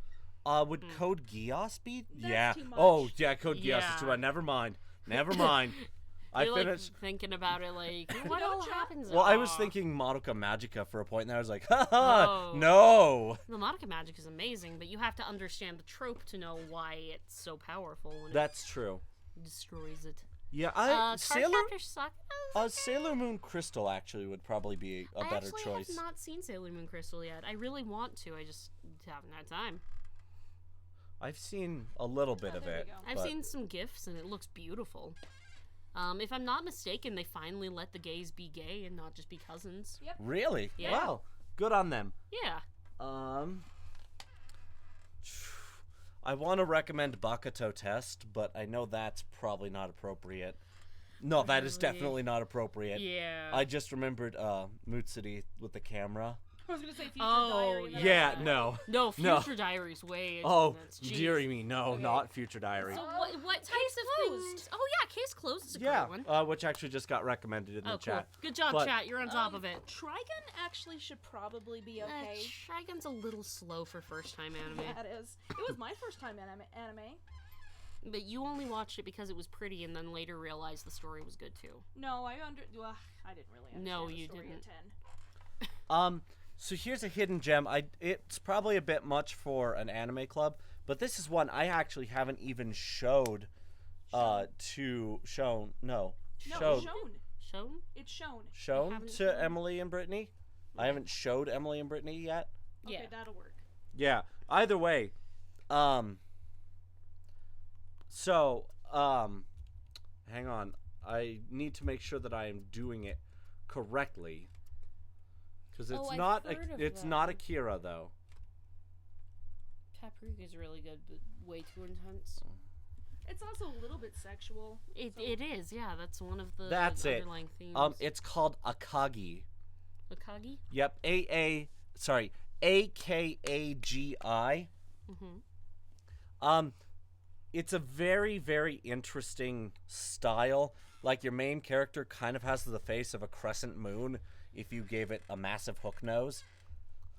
Would Code Geass be? That's yeah. too much. Oh, yeah, Code Geass Yeah. is too much. Never mind. Never mind. I You're, like, finished. thinking about it, like, what No, all John. happens? Well, I was Aw. thinking Madoka Magica for a point, and I was like, haha, Oh. no. The Madoka magic is amazing, but you have to understand the trope to know why it's so powerful when That's true. it destroys it. Yeah, Card captors suck. Sailor Moon Crystal actually would probably be a I better actually choice. have not seen Sailor Moon Crystal yet. I really want to. I just haven't had time. I've seen a little bit of there we it. go. I've but- seen some gifs and it looks beautiful. If I'm not mistaken, they finally let the gays be gay and not just be cousins. Yep. Really? Yeah. Wow. Good on them. Yeah. I want to recommend Bakuto Test, but I know that's probably not appropriate. No, that is Really? definitely not appropriate. Yeah. I just remembered Mutsuri with the camera. I was gonna say Future Oh, Diary. but Yeah, that's no. No, No. Future Diaries way. Oh, that's jeez. dearie me, no, Okay. not Future Diary. So what types of things? Oh yeah, Case Closed is a Yeah, great one. which actually just got recommended in the Oh, cool. chat. Good job, But- chat. You're on top of it. Trigun actually should probably be okay. Trigun's a little slow for first-time anime, Yeah, it is. It was my first time anime. but you only watched it because it was pretty, and then later realized the story was good too. No, I didn't really understand No, the you story didn't. at 10. So here's a hidden gem. It's probably a bit much for an anime club, but this is one I actually haven't even showed No, showed shown. Shown? It's shown. shown haven't to shown? Emily and Brittany. I haven't showed Emily and Brittany yet. Okay, Yeah. that'll work. Yeah. Either way, hang on. I need to make sure that I am doing it correctly, because it's Oh, I've not heard of it's that. not Akira though. Paprika's really good, but way too intense. It's also a little bit sexual. It, so- it is, yeah. That's one of the That's it. underlying themes. It's called Akagi. Akagi? Yep. Akagi. Mm-hmm. It's a very, very interesting style. Like, your main character kind of has the face of a crescent moon if you gave it a massive hook nose.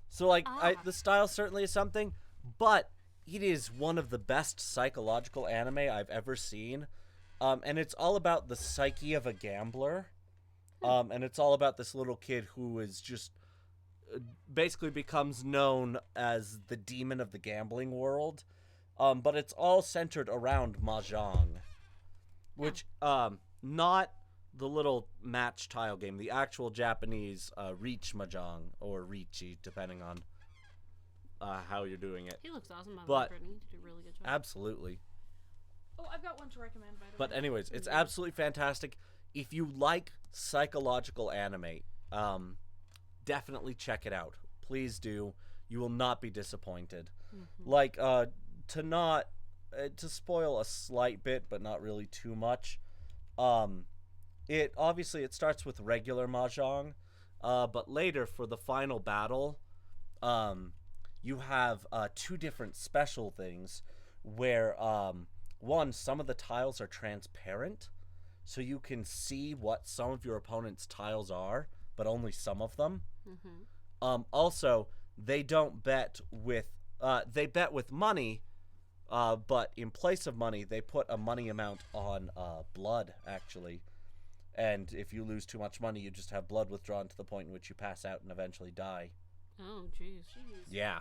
So, like, the style certainly is something, but it is one of the best psychological anime I've ever seen. And it's all about the psyche of a gambler. And it's all about this little kid who is just basically becomes known as the demon of the gambling world. But it's all centered around mahjong, which not the little match tile game, the actual Japanese reach mahjong or richi, depending on how you're doing it. He looks awesome. But- Brittany did a really good job. Absolutely. Oh, I've got one to recommend, by the But way. anyways, it's absolutely fantastic. If you like psychological anime, definitely check it out. Please do. You will not be disappointed. Like, to spoil a slight bit, but not really too much. It starts with regular mahjong, but later for the final battle, you have two different special things where one, some of the tiles are transparent, so you can see what some of your opponent's tiles are, but only some of them. Also, they don't bet with they bet with money, but in place of money, they put a money amount on blood, actually. And if you lose too much money, you just have blood withdrawn to the point in which you pass out and eventually die. Oh, jeez. Yeah.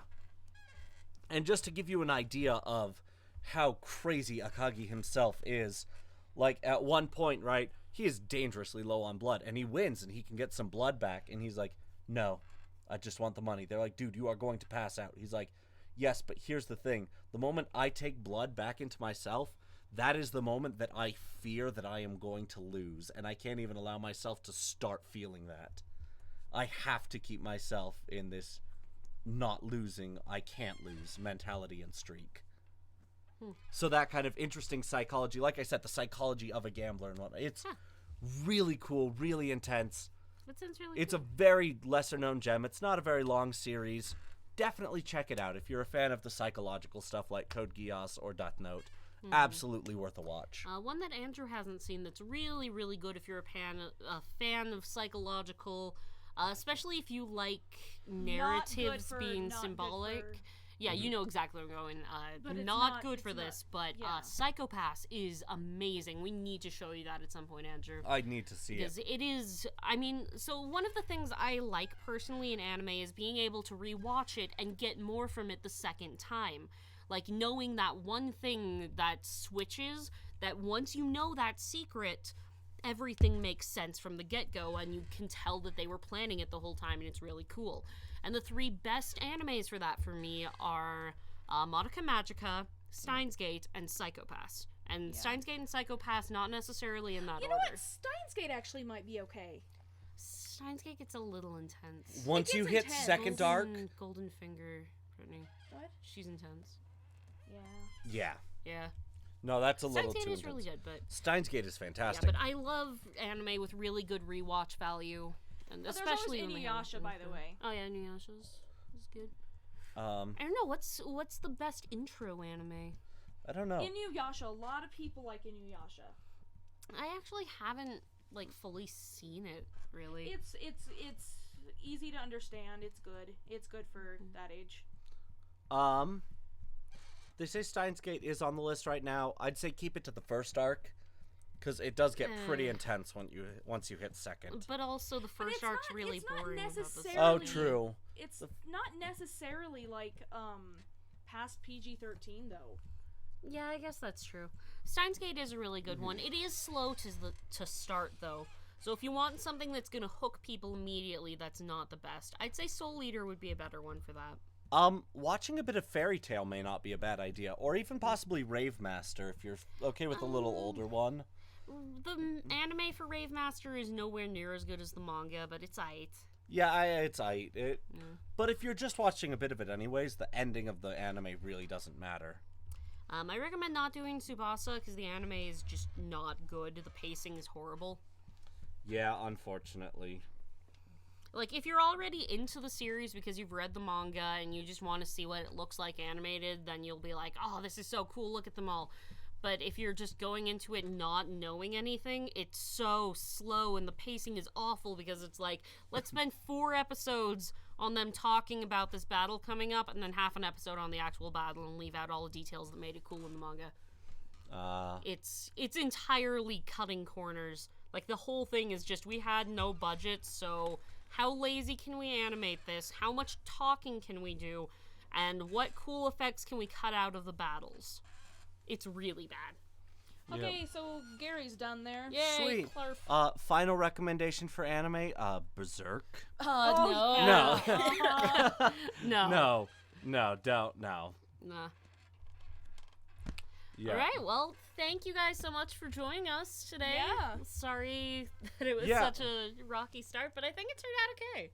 And just to give you an idea of how crazy Akagi himself is, like, at one point, right, he is dangerously low on blood, and he wins, and he can get some blood back, and he's like, no, I just want the money. They're like, dude, you are going to pass out. He's like, yes, but here's the thing. The moment I take blood back into myself, that is the moment that I fear that I am going to lose, and I can't even allow myself to start feeling that. I have to keep myself in this not losing, I can't lose mentality and streak. So that kind of interesting psychology, like I said, the psychology of a gambler and whatnot. It's really cool, really intense. That sounds really It's cool. a very lesser known gem. It's not a very long series. Definitely check it out if you're a fan of the psychological stuff like Code Geass or Death Note. Absolutely worth a watch. One that Andrew hasn't seen that's really, really good if you're a fan of psychological, especially if you like narratives being not good symbolic, for- Yeah, you know exactly where I'm going. But it's not good it's for not- this, but yeah. Psychopass is amazing. We need to show you that at some point, Andrew. I need to see Because it. it is, I mean, so one of the things I like personally in anime is being able to rewatch it and get more from it the second time. Like knowing that one thing that switches, that once you know that secret, everything makes sense from the get-go and you can tell that they were planning it the whole time and it's really cool. And the 3 best animes for that for me are Madoka Magica, Steins Gate, and Psychopass. And Steins Gate and Psychopass not necessarily in that You know order. what? Steins Gate actually might be okay. Steins Gate gets a little intense. Once you hit intense. second arc, Golden Finger, Brittany. What? She's intense. Yeah. yeah. Yeah. No, that's a little Steins too Gate is intense. really good, but Steins Gate is yeah, fantastic. but I love anime with really good rewatch value, and But especially there's when always they have Inuyasha, by the way. Oh yeah, Inuyasha's is good. I don't know what's the best intro anime. I don't know. Inuyasha. A lot of people like Inuyasha. I actually haven't like fully seen it really. It's easy to understand. It's good. It's good for that age. They say Steins Gate is on the list right now. I'd say keep it to the first arc, because it does get pretty intense once you hit second. But also the first arc's really it's not boring. without the necessarily- Oh, story. true. It's not necessarily like past PG-13 though. Yeah, I guess that's true. Steins Gate is a really good one. It is slow to start though. So if you want something that's gonna hook people immediately, that's not the best. I'd say Soul Eater would be a better one for that. Watching a bit of Fairy Tail may not be a bad idea, or even possibly Rave Master if you're okay with a little older one. The anime for Rave Master is nowhere near as good as the manga, but it's aight. Yeah, it's aight. But if you're just watching a bit of it anyways, the ending of the anime really doesn't matter. I recommend not doing Tsubasa because the anime is just not good. The pacing is horrible. Yeah, unfortunately. Like, if you're already into the series because you've read the manga and you just want to see what it looks like animated, then you'll be like, oh, this is so cool, look at them all. But if you're just going into it not knowing anything, it's so slow and the pacing is awful because it's like, let's spend 4 episodes on them talking about this battle coming up and then half an episode on the actual battle and leave out all the details that made it cool in the manga. It's entirely cutting corners. Like, the whole thing is just, we had no budget, so how lazy can we animate this? How much talking can we do? And what cool effects can we cut out of the battles? It's really bad. Okay, so Gary's done there. Yay, Sweet. Clarf. Final recommendation for anime, Berserk. No. No. No, don't, no. Nah. Yeah. All right, well, thank you guys so much for joining us today. Yeah. Sorry that it was Yeah. such a rocky start, but I think it turned out okay.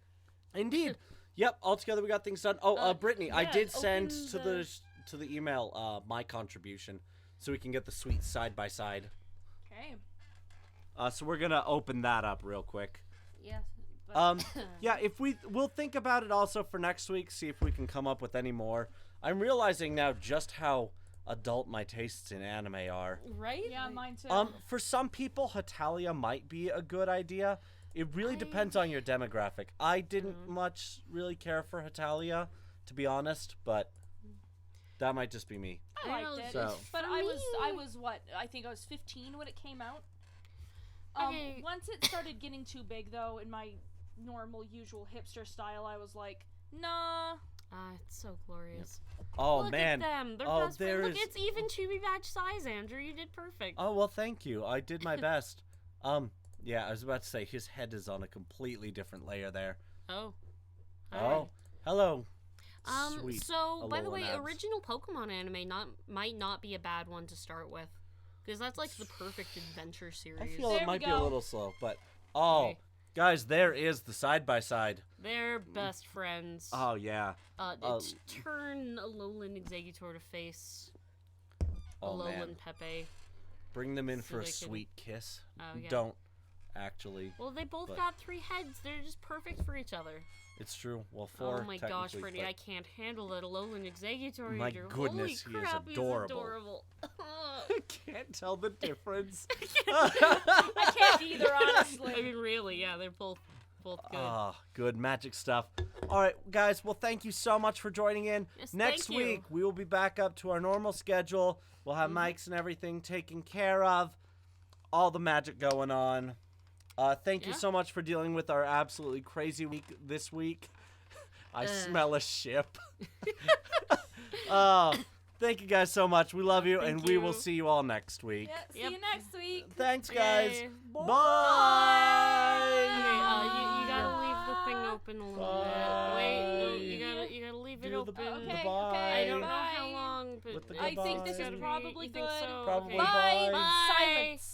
Indeed. Yep, altogether we got things done. Oh, Brittany, I yeah, did send open to the email my contribution so we can get the sweet side by side. Okay. So we're going to open that up real quick. Yeah. But, Yeah, we'll think about it also for next week, see if we can come up with any more. I'm realizing now just how adult my tastes in anime are. Right? Yeah, mine too. For some people, Hetalia might be a good idea. It really depends on your demographic. I didn't much really care for Hetalia, to be honest, but that might just be me. I liked it. So- But For I me- was what? I think I was 15 when it came out. Okay. Once it started getting too big though, in my normal usual hipster style, I was like, nah. it's so glorious. Oh, Look man. at them. They're Oh, best friends. Look, there's- it's even chibi badge size, Andrew. You did perfect. Oh, well, thank you. I did my best. Yeah, I was about to say, his head is on a completely different layer there. Oh. Oh, hello. Alright. Sweet. So, by the way, Alolan abs. original Pokemon anime might not be a bad one to start with. Because that's like the perfect adventure series. I feel There it we might be a go. little slow, but... Oh, Okay. guys, there is the side-by-side. They're best friends. Oh, yeah. Turn Alolan Exeggutor to face Oh, Alolan man. Pepe. Bring them in So for a they can- sweet kiss. Oh, yeah. Don't, actually. Well, they both But- got 3 heads. They're just perfect for each other. It's true. Well, 4, Oh my gosh, technically, Brittany, but- I can't handle that Alolan Exeggutor. My Holy goodness, he is crap, adorable. He's adorable. I can't tell the difference. I can't either, I honestly. mean, really, yeah, they're both Both good. Ah, good magic stuff. All right, guys. Well, thank you so much for joining in. Yes, Next thank you. week, we will be back up to our normal schedule. We'll have mics and everything taken care of. All the magic going on. Thank you so much for dealing with our absolutely crazy week this week. I smell a ship. Thank you guys so much. We love you, and we will see you all next week. Yeah, see you next week. Thanks, guys. Yay. Bye. Okay, you gotta leave the thing open a little bit. Wait, no, you gotta leave it Do open. Okay, bye. I don't know bye. how long, but With the I think this goodbye. is probably you think good. so? Probably Okay. Bye. bye. Silence.